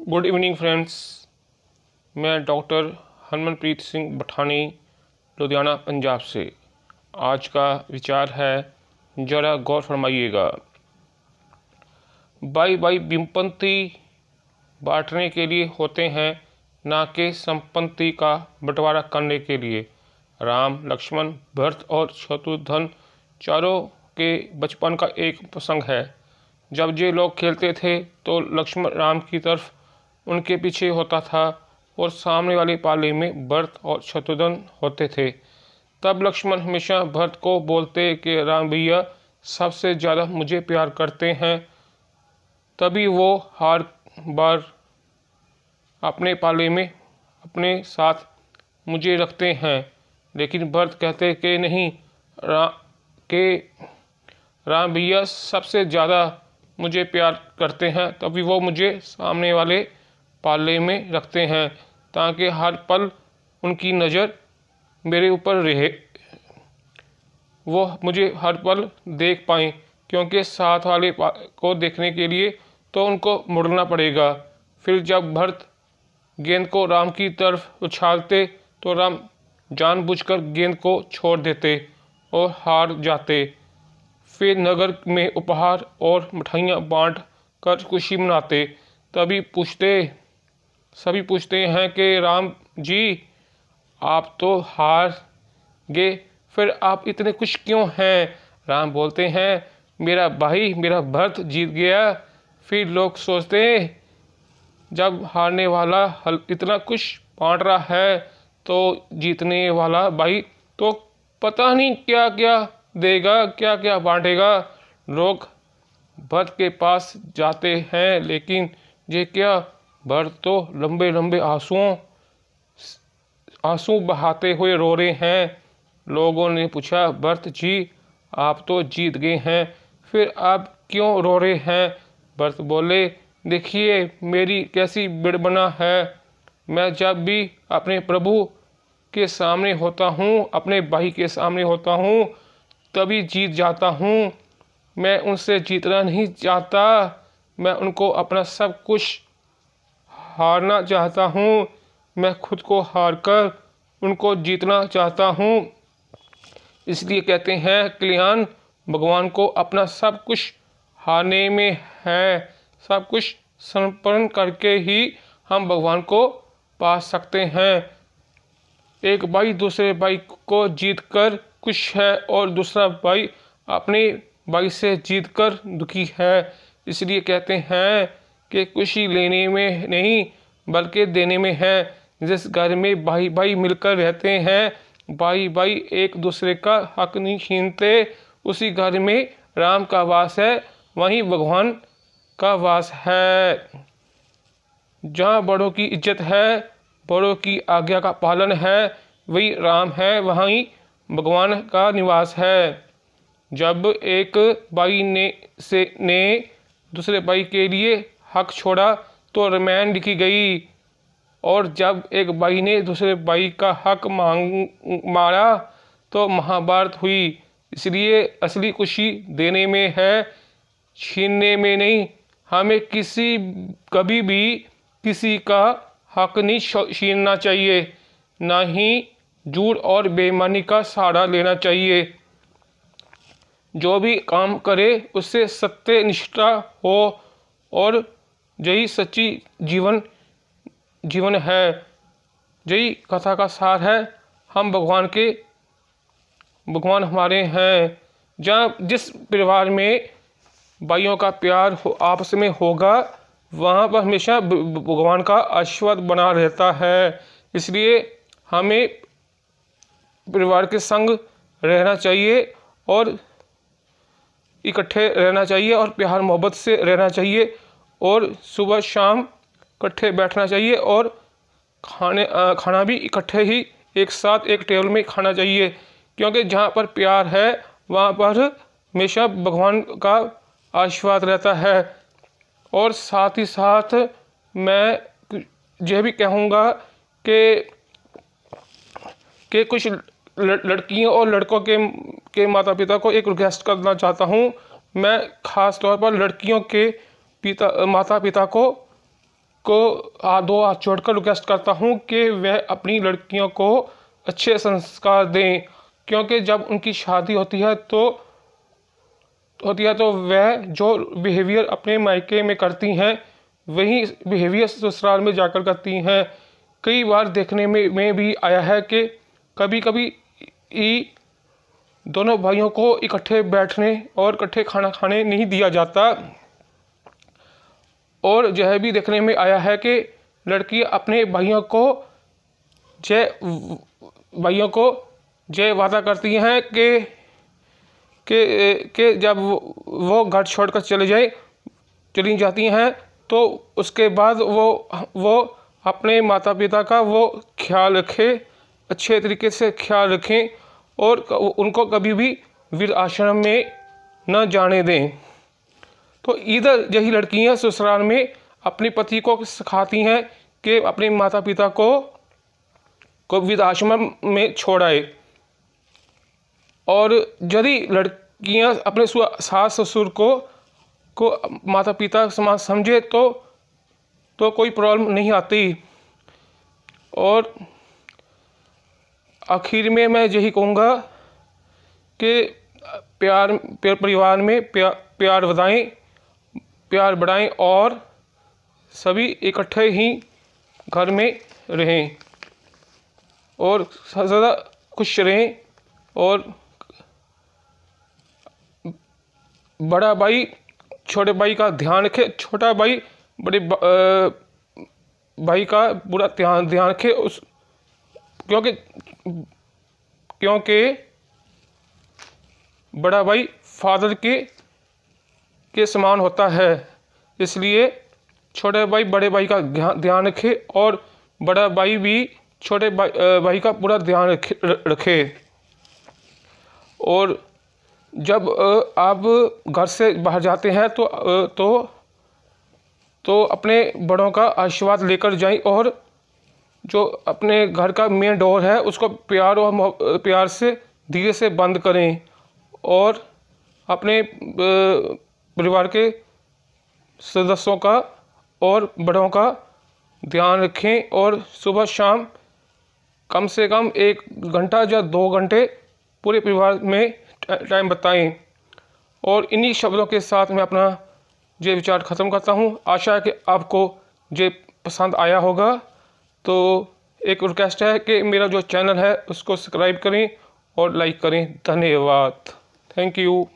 Good evening friends. मैं doctor Harmanpreet Singh बठानी, Ludhiana, Punjab से। आज का विचार है, जरा गौर फरमाइएगा। भाई भाई विपत्ति बांटने के लिए होते हैं, ना कि संपत्ति का बंटवारा करने के लिए। राम, लक्ष्मण, भरत और शत्रुघ्न चारों के बचपन का एक प्रसंग है। जब ये लोग खेलते थे तो लक्ष्मण राम की तरफ उनके पीछे होता था और सामने वाले पाले में भरत और शत्रुघ्न होते थे। तब लक्ष्मण हमेशा भरत को बोलते कि राम भैया सबसे ज़्यादा मुझे प्यार करते हैं, तभी वो हर बार अपने पाले में अपने साथ मुझे रखते हैं। लेकिन भरत कहते कि नहीं, राम भैया सबसे ज़्यादा मुझे प्यार करते हैं, तभी वो मुझे सामने वाले पाले में रखते हैं, ताकि हर पल उनकी नज़र मेरे ऊपर रहे, वो मुझे हर पल देख पाएँ। क्योंकि साथ वाले को देखने के लिए तो उनको मुड़ना पड़ेगा। फिर जब भरत गेंद को राम की तरफ उछालते तो राम जानबूझकर गेंद को छोड़ देते और हार जाते। फिर नगर में उपहार और मिठाइयाँ बांट कर खुशी मनाते। सभी पूछते हैं कि राम जी, आप तो हार गए, फिर आप इतने खुश क्यों हैं? राम बोलते हैं, मेरा भाई, मेरा भरत जीत गया। फिर लोग सोचते, जब हारने वाला इतना कुछ बांट रहा है तो जीतने वाला भाई तो पता नहीं क्या क्या देगा, क्या क्या बांटेगा। लोग भरत के पास जाते हैं, लेकिन ये क्या, भरत तो लंबे लंबे आंसू बहाते हुए रो रहे हैं। लोगों ने पूछा, भरत जी, आप तो जीत गए हैं, फिर आप क्यों रो रहे हैं? भरत बोले, देखिए मेरी कैसी विडंबना है। मैं जब भी अपने प्रभु के सामने होता हूँ, अपने भाई के सामने होता हूँ, तभी जीत जाता हूँ। मैं उनसे जीतना नहीं चाहता, मैं उनको अपना सब कुछ हारना चाहता हूँ। मैं खुद को हार कर उनको जीतना चाहता हूँ। इसलिए कहते हैं, कल्याण भगवान को अपना सब कुछ हारने में है। सब कुछ समर्पण करके ही हम भगवान को पा सकते हैं। एक भाई दूसरे भाई को जीत कर खुश है और दूसरा भाई अपने भाई से जीत कर दुखी है। इसलिए कहते हैं कि खुशी लेने में नहीं बल्कि देने में है। जिस घर में भाई भाई मिलकर रहते हैं, भाई भाई एक दूसरे का हक नहीं छीनते, उसी घर में राम का वास है, वहीं भगवान का वास है। जहाँ बड़ों की इज्जत है, बड़ों की आज्ञा का पालन है, वही राम है, वहीं भगवान का निवास है। जब एक भाई ने दूसरे भाई के लिए हक छोड़ा तो रामायण लिखी गई, और जब एक भाई ने दूसरे भाई का हक मारा तो महाभारत हुई। इसलिए असली खुशी देने में है, छीनने में नहीं। हमें कभी भी किसी का हक नहीं छीनना चाहिए, ना ही झूठ और बेईमानी का सहारा लेना चाहिए। जो भी काम करे उससे सत्य निष्ठा हो, और यही सच्ची जीवन है। यही कथा का सार है। हम भगवान हमारे हैं। जिस परिवार में भाइयों का प्यार आपस में होगा, वहाँ पर हमेशा भगवान का आशीर्वाद बना रहता है। इसलिए हमें परिवार के संग रहना चाहिए और इकट्ठे रहना चाहिए और प्यार मोहब्बत से रहना चाहिए, और सुबह शाम इकट्ठे बैठना चाहिए, और खाना भी इकट्ठे ही एक साथ एक टेबल में खाना चाहिए। क्योंकि जहाँ पर प्यार है वहाँ पर हमेशा भगवान का आशीर्वाद रहता है। और साथ ही साथ मैं यह भी कहूँगा कि कुछ लड़कियों और लड़कों के माता पिता को एक रिक्वेस्ट करना चाहता हूँ। मैं ख़ास तौर पर लड़कियों के माता पिता को को दो हाथ जोड़कर रिक्वेस्ट करता हूँ कि वह अपनी लड़कियों को अच्छे संस्कार दें, क्योंकि जब उनकी शादी होती है तो वह जो बिहेवियर अपने मायके में करती हैं वही बिहेवियर ससुराल में जाकर करती हैं। कई बार देखने में भी आया है कि कभी कभी दोनों भाइयों को इकट्ठे बैठने और इकट्ठे खाना खाने नहीं दिया जाता। और यह भी देखने में आया है कि लड़की अपने भाइयों को जय वादा करती हैं कि जब वो घर छोड़कर चली जाती हैं तो उसके बाद वो अपने माता पिता का वो ख्याल रखें, अच्छे तरीके से ख्याल रखें और उनको कभी भी वृद्ध आश्रम में न जाने दें। तो इधर यही लड़कियां ससुराल में अपने पति को सिखाती हैं कि अपने माता पिता को वृद्ध आश्रम में छोड़ाए। और यदि लड़कियां अपने सास ससुर को माता पिता समान समझे तो कोई प्रॉब्लम नहीं आती। और आखिर में मैं यही कहूँगा कि परिवार में प्यार बढ़ाएं और सभी इकट्ठे ही घर में रहें और ज़्यादा खुश रहें। और बड़ा भाई छोटे भाई का ध्यान रखे, छोटा भाई बड़े भाई का पूरा ध्यान रखे क्योंकि बड़ा भाई फादर के समान होता है। इसलिए छोटे भाई बड़े भाई का ध्यान रखे और बड़ा भाई भी छोटे भाई का पूरा ध्यान रखे। और जब आप घर से बाहर जाते हैं तो अपने बड़ों का आशीर्वाद लेकर जाएं और जो अपने घर का मेन डोर है उसको प्यार से धीरे से बंद करें और अपने परिवार के सदस्यों का और बड़ों का ध्यान रखें और सुबह शाम कम से कम 1 घंटा या 2 घंटे पूरे परिवार में टाइम बताएं। और इन्हीं शब्दों के साथ मैं अपना ये विचार ख़त्म करता हूँ। आशा है कि आपको ये पसंद आया होगा। तो एक रिक्वेस्ट है कि मेरा जो चैनल है उसको सब्सक्राइब करें और लाइक करें। धन्यवाद। Thank you.